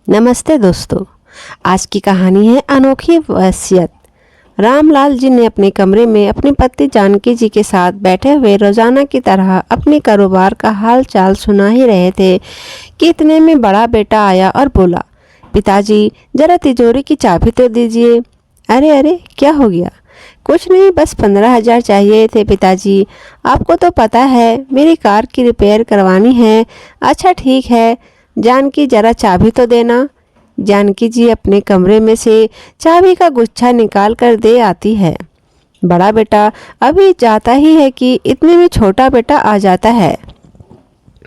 नमस्ते दोस्तों। आज की कहानी है अनोखी वसीयत। रामलाल जी ने अपने कमरे में अपनी पत्नी जानकी जी के साथ बैठे हुए रोजाना की तरह अपने कारोबार का हाल चाल सुना ही रहे थे कि इतने में बड़ा बेटा आया और बोला, पिताजी जरा तिजोरी की चाबी तो दीजिए। अरे अरे क्या हो गया? कुछ नहीं, बस 15,000 चाहिए थे पिताजी। आपको तो पता है मेरी कार की रिपेयर करवानी है। अच्छा ठीक है, जानकी जरा चाबी तो देना। जानकी जी अपने कमरे में से चाबी का गुच्छा निकाल कर दे आती है। बड़ा बेटा अभी जाता ही है कि इतने में छोटा बेटा आ जाता है।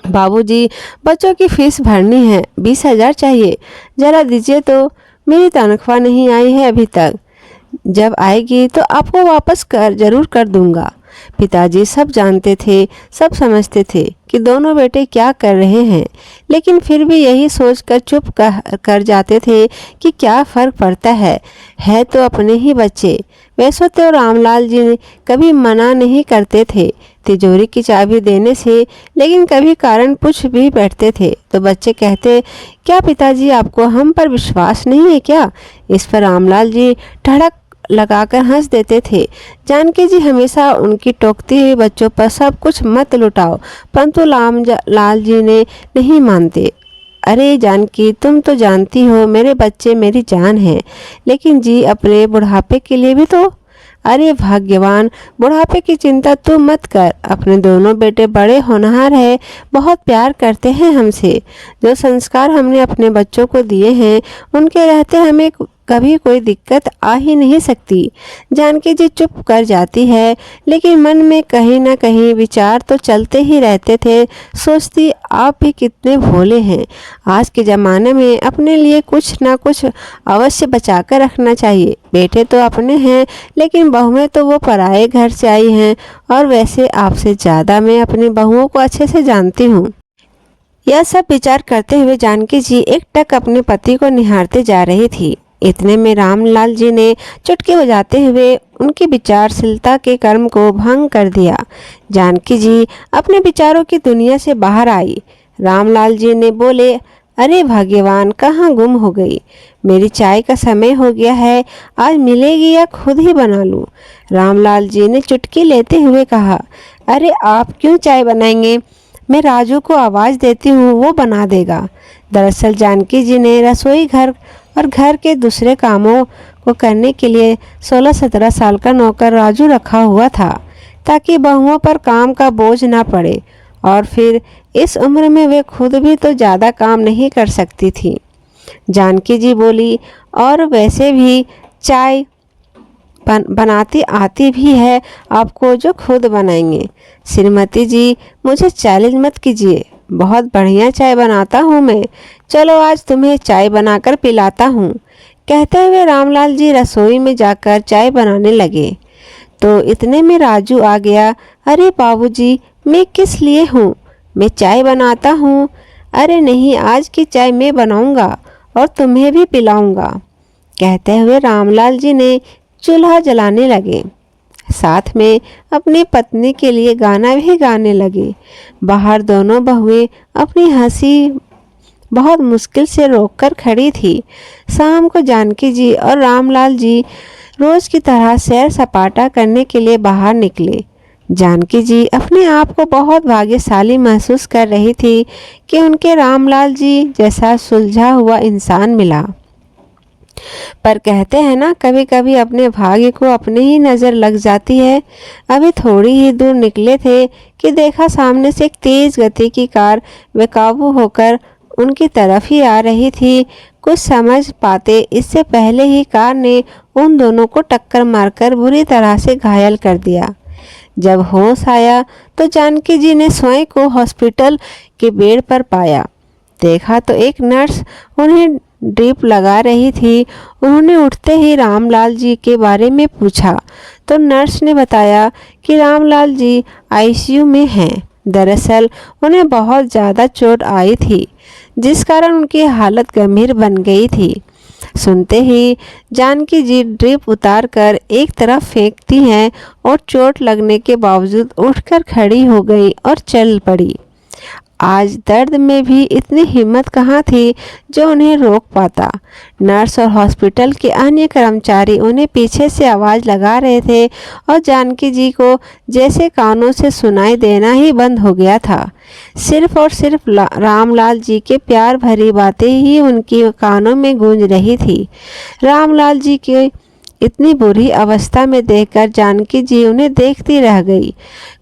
बाबूजी बच्चों की फीस भरनी है, 20,000 चाहिए, जरा दीजिए तो। मेरी तनख्वाह नहीं आई है अभी तक, जब आएगी तो आपको वापस जरूर कर दूंगा। पिताजी सब जानते थे, सब समझते थे कि दोनों बेटे क्या कर रहे हैं, लेकिन फिर भी यही सोचकर चुप कर जाते थे कि क्या फ़र्क पड़ता है तो अपने ही बच्चे। वैसे तो रामलाल जी कभी मना नहीं करते थे तिजोरी की चाबी देने से, लेकिन कभी कारण पूछ भी बैठते थे तो बच्चे कहते, क्या पिताजी आपको हम पर विश्वास नहीं है क्या? इस पर रामलाल जी ठड़क लगाकर हंस देते थे। जानकी जी हमेशा उनकी टोकती हुई बच्चों पर सब कुछ मत लुटाओ, परंतु लाल जी ने नहीं मानते। अरे जानकी, तुम तो जानती हो मेरे बच्चे मेरी जान हैं, लेकिन जी अपने बुढ़ापे के लिए भी तो। अरे भाग्यवान, बुढ़ापे की चिंता तू मत कर, अपने दोनों बेटे बड़े होनहार है, बहुत प्यार करते हैं हमसे। जो संस्कार हमने अपने बच्चों को दिए हैं उनके रहते हमें कभी कोई दिक्कत आ ही नहीं सकती। जानकी जी चुप कर जाती है, लेकिन मन में कहीं ना कहीं विचार तो चलते ही रहते थे। सोचती, आप भी कितने भोले हैं। आज के ज़माने में अपने लिए कुछ ना कुछ अवश्य बचा कर रखना चाहिए। बेटे तो अपने हैं, लेकिन बहुएं तो वो पराए घर से आई हैं, और वैसे आपसे ज़्यादा मैं अपनी बहुओं को अच्छे से जानती हूँ। यह सब विचार करते हुए जानकी जी एकटक अपने पति को निहारते जा रही थी। इतने में रामलाल जी ने चुटकी बजाते हुए उनकी विचारशीलता के कर्म को भंग कर दिया। जानकी जी अपने विचारों की दुनिया से बाहर आई। रामलाल जी ने बोले, अरे भाग्यवान, कहाँ गुम हो गई? मेरी चाय का समय हो गया है, आज मिलेगी या खुद ही बना लूं? रामलाल जी ने चुटकी लेते हुए कहा, अरे आप क्यों चाय बनाएंगे? मैं राजू को आवाज़ देती हूँ, वो बना देगा। दरअसल जानकी जी ने रसोई घर और घर के दूसरे कामों को करने के लिए 16-17 साल का नौकर राजू रखा हुआ था, ताकि बहुओं पर काम का बोझ ना पड़े, और फिर इस उम्र में वे खुद भी तो ज़्यादा काम नहीं कर सकती थी। जानकी जी बोली, और वैसे भी चाय बनाती आती भी है आपको, जो खुद बनाएंगे। श्रीमती जी मुझे चैलेंज मत कीजिए, बहुत बढ़िया चाय बनाता हूँ मैं, चलो आज तुम्हें चाय बनाकर पिलाता हूँ। कहते हुए रामलाल जी रसोई में जाकर चाय बनाने लगे तो इतने में राजू आ गया। अरे बाबूजी, मैं किस लिए हूँ? मैं चाय बनाता हूँ। अरे नहीं, आज की चाय मैं बनाऊँगा और तुम्हें भी पिलाऊँगा। कहते हुए रामलाल जी ने चूल्हा जलाने लगे, साथ में अपनी पत्नी के लिए गाना भी गाने लगे। बाहर दोनों बहुएं अपनी हंसी बहुत मुश्किल से रोककर खड़ी थी। शाम को जानकी जी और रामलाल जी रोज की तरह सैर सपाटा करने के लिए बाहर निकले। जानकी जी अपने आप को बहुत भाग्यशाली महसूस कर रही थी कि उनके रामलाल जी जैसा सुलझा हुआ इंसान मिला। पर कहते हैं ना, कभी कभी अपने भाग्य को अपने ही नज़र लग जाती है। अभी थोड़ी ही दूर निकले थे कि देखा सामने से एक तेज गति की कार बेकाबू होकर उनकी तरफ ही आ रही थी। कुछ समझ पाते इससे पहले ही कार ने उन दोनों को टक्कर मारकर बुरी तरह से घायल कर दिया। जब होश आया तो जानकी जी ने स्वयं को हॉस्पिटल के बेड पर पाया। देखा तो एक नर्स उन्हें ड्रिप लगा रही थी। उन्होंने उठते ही रामलाल जी के बारे में पूछा तो नर्स ने बताया कि रामलाल जी आईसीयू में हैं। दरअसल उन्हें बहुत ज़्यादा चोट आई थी, जिस कारण उनकी हालत गंभीर बन गई थी। सुनते ही जानकी जी ड्रिप उतार कर एक तरफ फेंकती हैं और चोट लगने के बावजूद उठकर खड़ी हो गई और चल पड़ी। आज दर्द में भी इतनी हिम्मत कहाँ थी जो उन्हें रोक पाता। नर्स और हॉस्पिटल के अन्य कर्मचारी उन्हें पीछे से आवाज़ लगा रहे थे और जानकी जी को जैसे कानों से सुनाई देना ही बंद हो गया था। सिर्फ और सिर्फ रामलाल जी के प्यार भरी बातें ही उनकी कानों में गूंज रही थी। रामलाल जी के इतनी बुरी अवस्था में देखकर जानकी जी उन्हें देखती रह गई।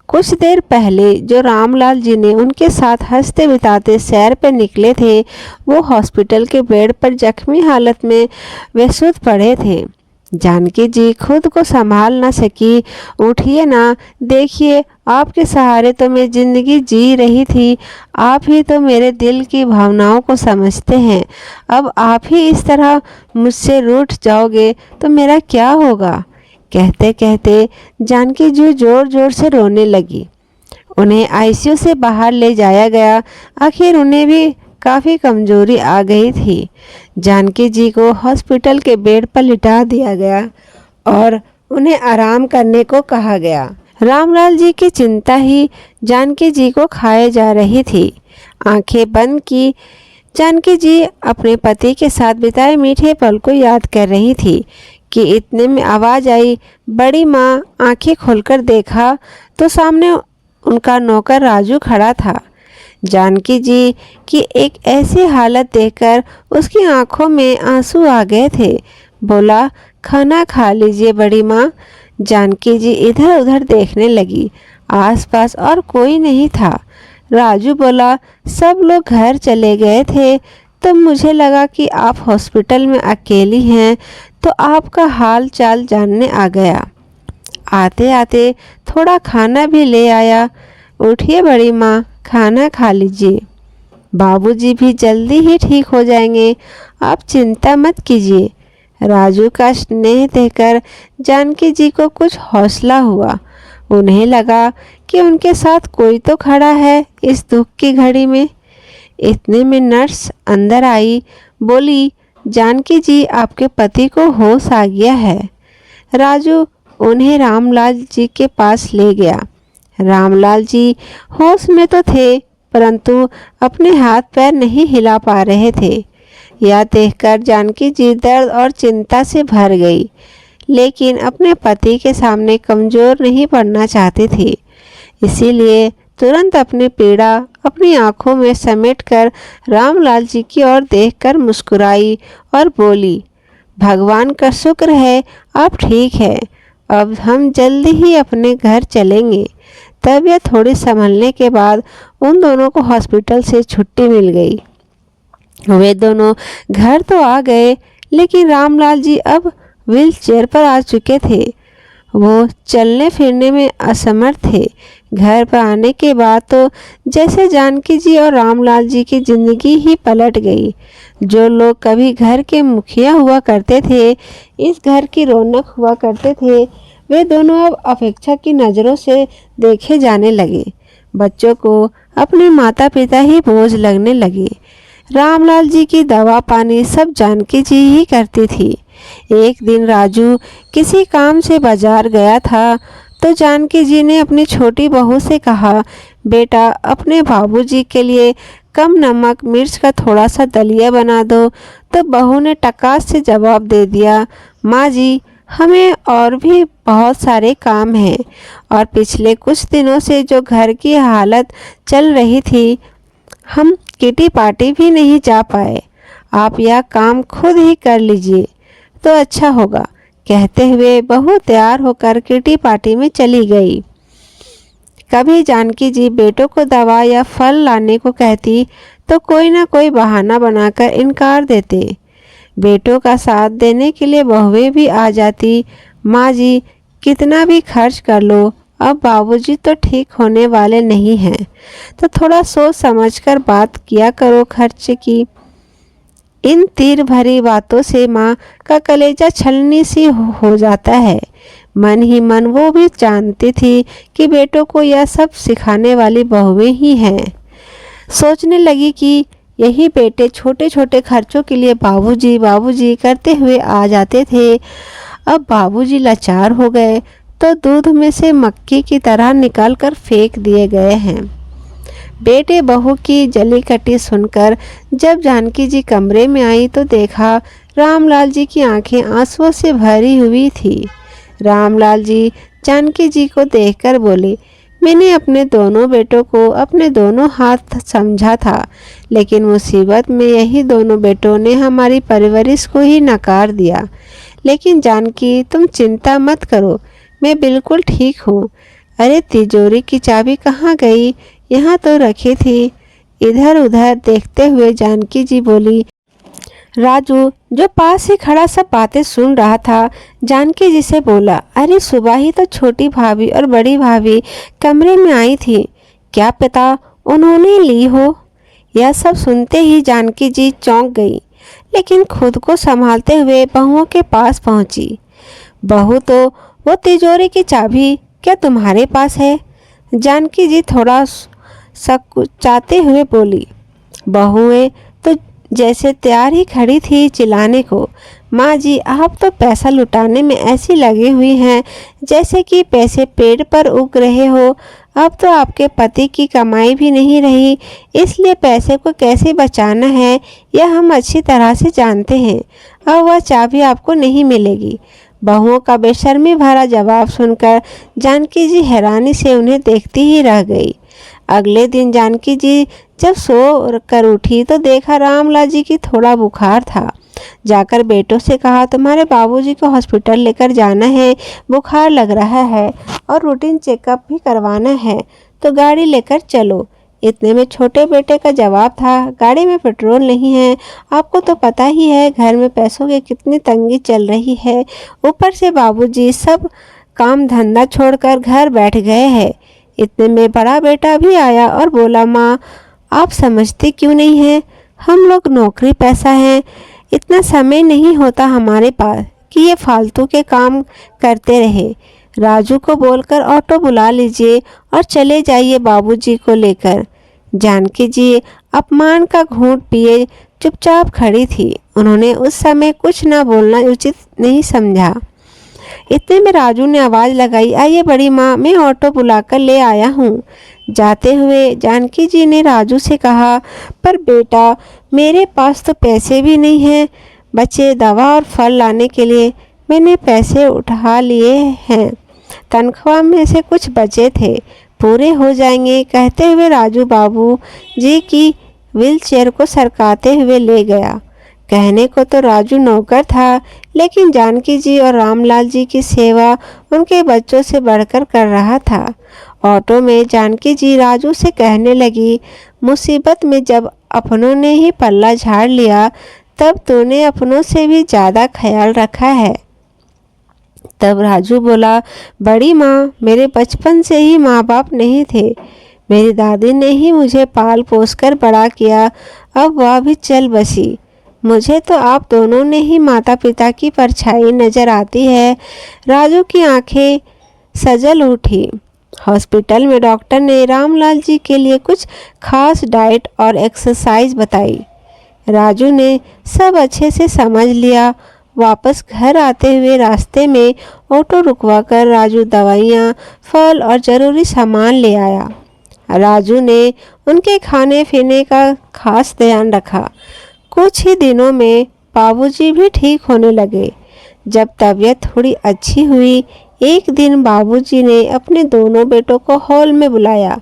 कुछ देर पहले जो रामलाल जी ने उनके साथ हंसते बिताते सैर पर निकले थे, वो हॉस्पिटल के बेड पर जख्मी हालत में बेसुध पड़े थे। जानकी जी खुद को संभाल न सकी। उठिए ना, देखिए आपके सहारे तो मैं जिंदगी जी रही थी। आप ही तो मेरे दिल की भावनाओं को समझते हैं। अब आप ही इस तरह मुझसे रूठ जाओगे तो मेरा क्या होगा। कहते कहते जानकी जी जोर जोर से रोने लगी। उन्हें आईसीयू से बाहर ले जाया गया। आखिर उन्हें भी काफ़ी कमजोरी आ गई थी। जानकी जी को हॉस्पिटल के बेड पर लिटा दिया गया और उन्हें आराम करने को कहा गया। रामलाल जी की चिंता ही जानकी जी को खाए जा रही थी। आंखें बंद की जानकी जी अपने पति के साथ बिताए मीठे पल को याद कर रही थी कि इतने में आवाज़ आई। बड़ी माँ आंखें खोलकर देखा तो सामने उनका नौकर राजू खड़ा था। जानकी जी की एक ऐसी हालत देखकर उसकी आंखों में आंसू आ गए थे। बोला, खाना खा लीजिए बड़ी माँ। जानकी जी इधर उधर देखने लगी। आसपास और कोई नहीं था। राजू बोला, सब लोग घर चले गए थे तो मुझे लगा कि आप हॉस्पिटल में अकेली हैं तो आपका हाल चाल जानने आ गया। आते आते थोड़ा खाना भी ले आया। उठिए बड़ी माँ, खाना खा लीजिए। बाबूजी भी जल्दी ही ठीक हो जाएंगे, आप चिंता मत कीजिए। राजू का स्नेह देखकर जानकी जी को कुछ हौसला हुआ। उन्हें लगा कि उनके साथ कोई तो खड़ा है इस दुख की घड़ी में। इतने में नर्स अंदर आई। बोली, जानकी जी आपके पति को होश आ गया है। राजू उन्हें रामलाल जी के पास ले गया। रामलाल जी होश में तो थे परंतु अपने हाथ पैर नहीं हिला पा रहे थे। यह देखकर जानकी जी दर्द और चिंता से भर गई, लेकिन अपने पति के सामने कमज़ोर नहीं पड़ना चाहती थी। इसीलिए तुरंत अपनी पीड़ा अपनी आंखों में समेटकर रामलाल जी की ओर देखकर मुस्कुराई और बोली, भगवान का शुक्र है आप ठीक है। अब हम जल्दी ही अपने घर चलेंगे। तबीयत थोड़ी संभलने के बाद उन दोनों को हॉस्पिटल से छुट्टी मिल गई। वे दोनों घर तो आ गए, लेकिन रामलाल जी अब व्हील चेयर पर आ चुके थे। वो चलने फिरने में असमर्थ थे। घर पर आने के बाद तो जैसे जानकी जी और रामलाल जी की जिंदगी ही पलट गई। जो लोग कभी घर के मुखिया हुआ करते थे, इस घर की रौनक हुआ करते थे, वे दोनों अब अपेक्षा की नज़रों से देखे जाने लगे। बच्चों को अपने माता पिता ही बोझ लगने लगे। रामलाल जी की दवा पानी सब जानकी जी ही करती थी। एक दिन राजू किसी काम से बाजार गया था तो जानकी जी ने अपनी छोटी बहू से कहा, बेटा अपने बाबूजी के लिए कम नमक मिर्च का थोड़ा सा दलिया बना दो। तो बहू ने टकास से जवाब दे दिया, माँ जी हमें और भी बहुत सारे काम हैं और पिछले कुछ दिनों से जो घर की हालत चल रही थी, हम किटी पार्टी भी नहीं जा पाए। आप यह काम खुद ही कर लीजिए तो अच्छा होगा। कहते हुए बहू तैयार होकर किटी पार्टी में चली गई। कभी जानकी जी बेटों को दवा या फल लाने को कहती तो कोई ना कोई बहाना बनाकर इनकार देते। बेटों का साथ देने के लिए बहुएं भी आ जाती। माँ जी कितना भी खर्च कर लो, अब बाबूजी तो ठीक होने वाले नहीं हैं, तो थोड़ा सोच समझकर बात किया करो खर्च की। इन तीर भरी बातों से माँ का कलेजा छलनी सी हो जाता है। मन ही मन वो भी जानती थी कि बेटों को यह सब सिखाने वाली बहुएं ही हैं। सोचने लगी कि यही बेटे छोटे छोटे खर्चों के लिए बाबूजी बाबूजी करते हुए आ जाते थे। अब बाबूजी लाचार हो गए तो दूध में से मक्खी की तरह निकाल कर फेंक दिए गए हैं। बेटे बहू की जली कटी सुनकर जब जानकी जी कमरे में आई तो देखा रामलाल जी की आंखें आंसुओं से भरी हुई थी। रामलाल जी जानकी जी को देखकर बोले, मैंने अपने दोनों बेटों को अपने दोनों हाथ समझा था, लेकिन मुसीबत में यही दोनों बेटों ने हमारी परवरिश को ही नकार दिया। लेकिन जानकी, तुम चिंता मत करो, मैं बिल्कुल ठीक हूँ। अरे तिजोरी की चाबी कहाँ गई? यहाँ तो रखी थी। इधर उधर देखते हुए जानकी जी बोली। राजू जो पास ही खड़ा सब बातें सुन रहा था, जानकी जी से बोला, अरे सुबह ही तो छोटी भाभी और बड़ी भाभी कमरे में आई थी, क्या पता उन्होंने ली हो। यह सब सुनते ही जानकी जी चौंक गई, लेकिन खुद को संभालते हुए बहुओं के पास पहुंची। बहू, तो वो तिजोरी की चाबी क्या तुम्हारे पास है? जानकी जी थोड़ा सकुचाते हुए बोली। बहुएं तो जैसे तैयार ही खड़ी थी चिल्लाने को, माँ जी आप तो पैसा लुटाने में ऐसी लगी हुई हैं जैसे कि पैसे पेड़ पर उग रहे हो। अब तो आपके पति की कमाई भी नहीं रही, इसलिए पैसे को कैसे बचाना है यह हम अच्छी तरह से जानते हैं। अब वह चाबी आपको नहीं मिलेगी। बहुओं का बेशर्मी भरा जवाब सुनकर जानकी जी हैरानी से उन्हें देखती ही रह गई। अगले दिन जानकी जी जब सो कर उठी तो देखा रामलाल जी की थोड़ा बुखार था। जाकर बेटों से कहा, तुम्हारे बाबूजी को हॉस्पिटल लेकर जाना है, बुखार लग रहा है और रूटीन चेकअप भी करवाना है, तो गाड़ी लेकर चलो। इतने में छोटे बेटे का जवाब था, गाड़ी में पेट्रोल नहीं है, आपको तो पता ही है घर में पैसों की कितनी तंगी चल रही है, ऊपर से बाबूजी सब काम धंधा छोड़कर घर बैठ गए हैं। इतने में बड़ा बेटा भी आया और बोला, माँ आप समझते क्यों नहीं हैं, हम लोग नौकरी पैसा हैं, इतना समय नहीं होता हमारे पास कि ये फालतू के काम करते रहे। राजू को बोलकर ऑटो बुला लीजिए और चले जाइए बाबूजी को लेकर। जानकी जी अपमान का घूंट पिए चुपचाप खड़ी थी। उन्होंने उस समय कुछ न बोलना उचित नहीं समझा। इतने में राजू ने आवाज़ लगाई, आइए बड़ी माँ, मैं ऑटो बुलाकर ले आया हूँ। जाते हुए जानकी जी ने राजू से कहा, पर बेटा मेरे पास तो पैसे भी नहीं हैं बचे दवा और फल लाने के लिए। मैंने पैसे उठा लिए हैं, तनख्वाह में से कुछ बचे थे, पूरे हो जाएंगे। कहते हुए राजू बाबू जी की व्हीलचेयर को सरकाते हुए ले गया। कहने को तो राजू नौकर था, लेकिन जानकी जी और रामलाल जी की सेवा उनके बच्चों से बढ़कर कर रहा था। ऑटो में जानकी जी राजू से कहने लगी, मुसीबत में जब अपनों ने ही पल्ला झाड़ लिया, तब तूने अपनों से भी ज़्यादा ख्याल रखा है। तब राजू बोला, बड़ी माँ मेरे बचपन से ही माँ बाप नहीं थे, मेरी दादी ने ही मुझे पाल पोस कर बड़ा किया, अब वह भी चल बसी। मुझे तो आप दोनों ने ही माता पिता की परछाई नजर आती है। राजू की आंखें सजल उठी। हॉस्पिटल में डॉक्टर ने रामलाल जी के लिए कुछ खास डाइट और एक्सरसाइज बताई। राजू ने सब अच्छे से समझ लिया। वापस घर आते हुए रास्ते में ऑटो रुकवाकर राजू दवाइयाँ, फल और ज़रूरी सामान ले आया। राजू ने उनके खाने पीने का खास ध्यान रखा। कुछ ही दिनों में बाबूजी भी ठीक होने लगे। जब तबीयत थोड़ी अच्छी हुई, एक दिन बाबूजी ने अपने दोनों बेटों को हॉल में बुलाया।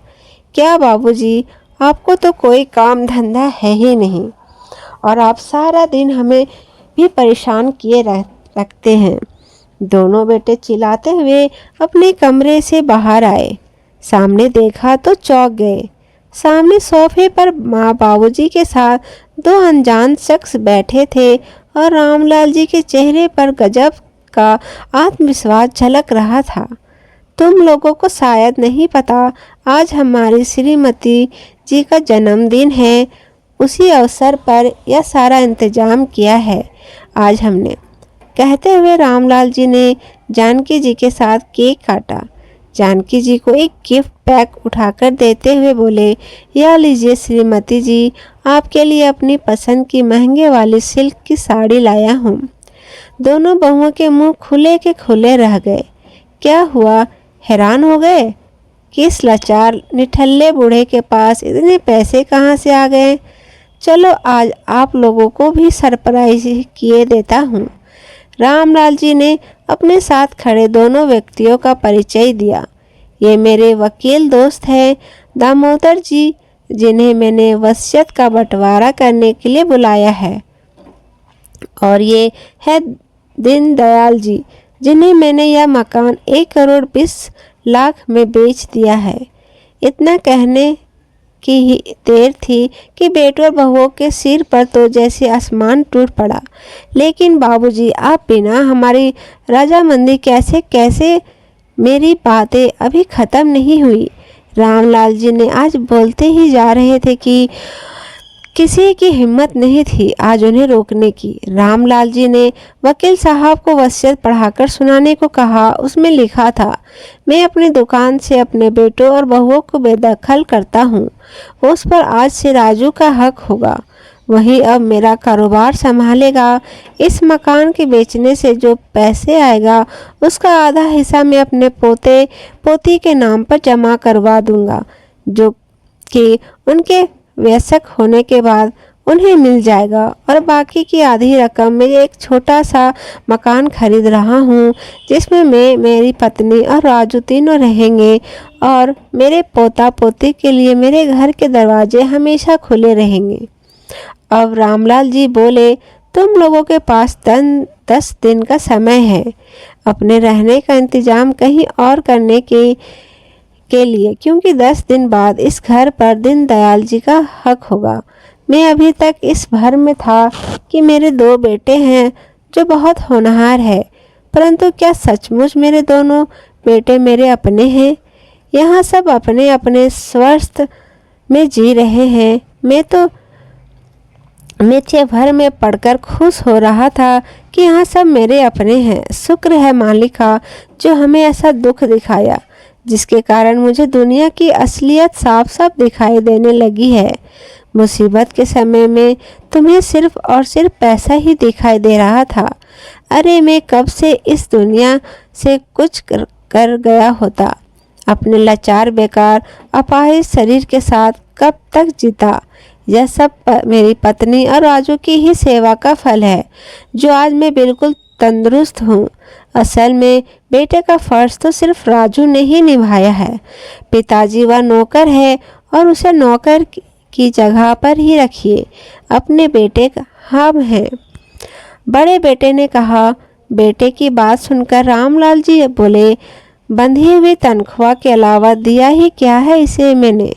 क्या बाबूजी, आपको तो कोई काम धंधा है ही नहीं और आप सारा दिन हमें भी परेशान किए रखते हैं। दोनों बेटे चिल्लाते हुए अपने कमरे से बाहर आए। सामने देखा तो चौंक गए। सामने सोफे पर माँ बाबूजी के साथ दो अनजान शख्स बैठे थे और रामलाल जी के चेहरे पर गजब का आत्मविश्वास झलक रहा था। तुम लोगों को शायद नहीं पता, आज हमारी श्रीमती जी का जन्मदिन है, उसी अवसर पर यह सारा इंतजाम किया है आज हमने। कहते हुए रामलाल जी ने जानकी जी के साथ केक काटा। जानकी जी को एक गिफ्ट पैक उठाकर देते हुए बोले, यह लीजिए श्रीमती जी, आपके लिए अपनी पसंद की महंगे वाली सिल्क की साड़ी लाया हूँ। दोनों बहुओं के मुंह खुले के खुले रह गए। क्या हुआ, हैरान हो गए कि इस लाचार निठल्ले बूढ़े के पास इतने पैसे कहाँ से आ गए। चलो आज आप लोगों को भी सरप्राइज किए देता हूँ। रामलाल जी ने अपने साथ खड़े दोनों व्यक्तियों का परिचय दिया। ये मेरे वकील दोस्त हैं दामोदर जी, जिन्हें मैंने वसीयत का बंटवारा करने के लिए बुलाया है, और ये है दीनदयाल जी, जिन्हें मैंने यह मकान 1 करोड़ 20 लाख में बेच दिया है। इतना कहने की ही देर थी कि बेटों और बहुओं के सिर पर तो जैसे आसमान टूट पड़ा। लेकिन बाबूजी, आप बिना हमारी रजामंदी कैसे मेरी बातें अभी ख़त्म नहीं हुई। रामलाल जी ने आज बोलते ही जा रहे थे कि किसी की हिम्मत नहीं थी आज उन्हें रोकने की। रामलाल जी ने वकील साहब को वसीयत पढ़ाकर सुनाने को कहा। उसमें लिखा था, मैं अपनी दुकान से अपने बेटों और बहुओं को बेदखल करता हूँ। उस पर आज से राजू का हक होगा। वही अब मेरा कारोबार संभालेगा। इस मकान के बेचने से जो पैसे आएगा उसका आधा हिस्सा मैं अपने पोते पोती के नाम पर जमा करवा दूंगा, जो कि उनके वयस्क होने के बाद उन्हें मिल जाएगा। और बाकी की आधी रकम में एक छोटा सा मकान खरीद रहा हूँ, जिसमें मैं, मेरी पत्नी और राजू तीनों रहेंगे, और मेरे पोता पोती के लिए मेरे घर के दरवाजे हमेशा खुले रहेंगे। अब रामलाल जी बोले, तुम लोगों के पास 10 दिन का समय है अपने रहने का इंतजाम कहीं और करने के लिए, क्योंकि 10 दिन बाद इस घर पर दीनदयाल जी का हक होगा। मैं अभी तक इस भर में था कि मेरे 2 बेटे हैं जो बहुत होनहार है, परंतु क्या सचमुच मेरे दोनों बेटे मेरे अपने हैं? यहाँ सब अपने अपने स्वार्थ में जी रहे हैं। मैं 6 भर में पढ़कर खुश हो रहा था कि यहाँ सब मेरे अपने हैं। शुक्र है मालिका जो हमें ऐसा दुख दिखाया, जिसके कारण मुझे दुनिया की असलियत साफ साफ दिखाई देने लगी है। मुसीबत के समय में तुम्हें सिर्फ और सिर्फ पैसा ही दिखाई दे रहा था। अरे मैं कब से इस दुनिया से कुछ कर गया होता। अपने लाचार बेकार अपाहिज शरीर के साथ कब तक जीता। यह सब मेरी पत्नी और राजू की ही सेवा का फल है, जो आज मैं बिल्कुल तंदुरुस्त हूँ। असल में बेटे का फर्ज तो सिर्फ राजू ने ही निभाया है। पिताजी वह नौकर है और उसे नौकर की जगह पर ही रखिए। अपने बेटे हम हैं। बड़े बेटे ने कहा। बेटे की बात सुनकर रामलाल जी बोले, बंधी हुई तनख्वाह के अलावा दिया ही क्या है इसे मैंने,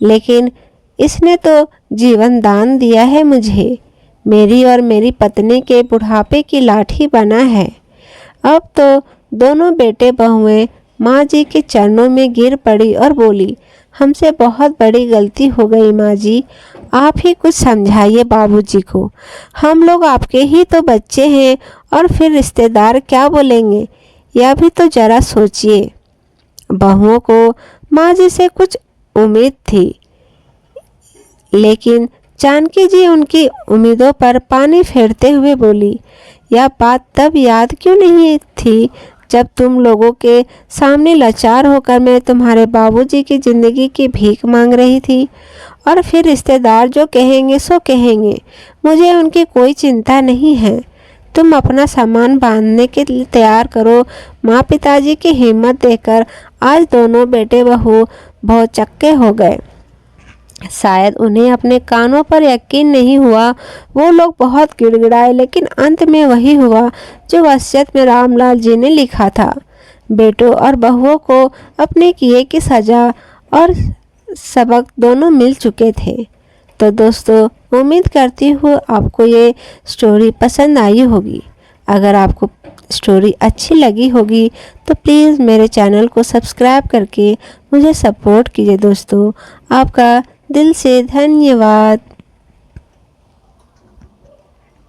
लेकिन इसने तो जीवन दान दिया है मुझे। मेरी और मेरी पत्नी के बुढ़ापे की लाठी बना है। अब तो दोनों बेटे बहुएं माँ जी के चरणों में गिर पड़ी और बोली, हमसे बहुत बड़ी गलती हो गई माँ जी, आप ही कुछ समझाइए बाबूजी को। हम लोग आपके ही तो बच्चे हैं, और फिर रिश्तेदार क्या बोलेंगे, यह भी तो जरा सोचिए। बहुओं को माँ जी से कुछ उम्मीद थी, लेकिन जानकी जी उनकी उम्मीदों पर पानी फेरते हुए बोली, यह बात तब याद क्यों नहीं थी जब तुम लोगों के सामने लाचार होकर मैं तुम्हारे बाबूजी की ज़िंदगी की भीख मांग रही थी। और फिर रिश्तेदार जो कहेंगे सो कहेंगे, मुझे उनकी कोई चिंता नहीं है। तुम अपना सामान बांधने के लिए तैयार करो। माँ पिताजी की हिम्मत देखकर आज दोनों बेटे बहू बहुत चक्के हो गए। शायद उन्हें अपने कानों पर यकीन नहीं हुआ। वो लोग बहुत गिड़गिड़ाए, लेकिन अंत में वही हुआ जो वसीयत में रामलाल जी ने लिखा था। बेटों और बहुओं को अपने किए की सज़ा और सबक दोनों मिल चुके थे। तो दोस्तों, उम्मीद करती हूँ आपको ये स्टोरी पसंद आई होगी। अगर आपको स्टोरी अच्छी लगी होगी तो प्लीज़ मेरे चैनल को सब्सक्राइब करके मुझे सपोर्ट कीजिए दोस्तों। आपका दिल से धन्यवाद।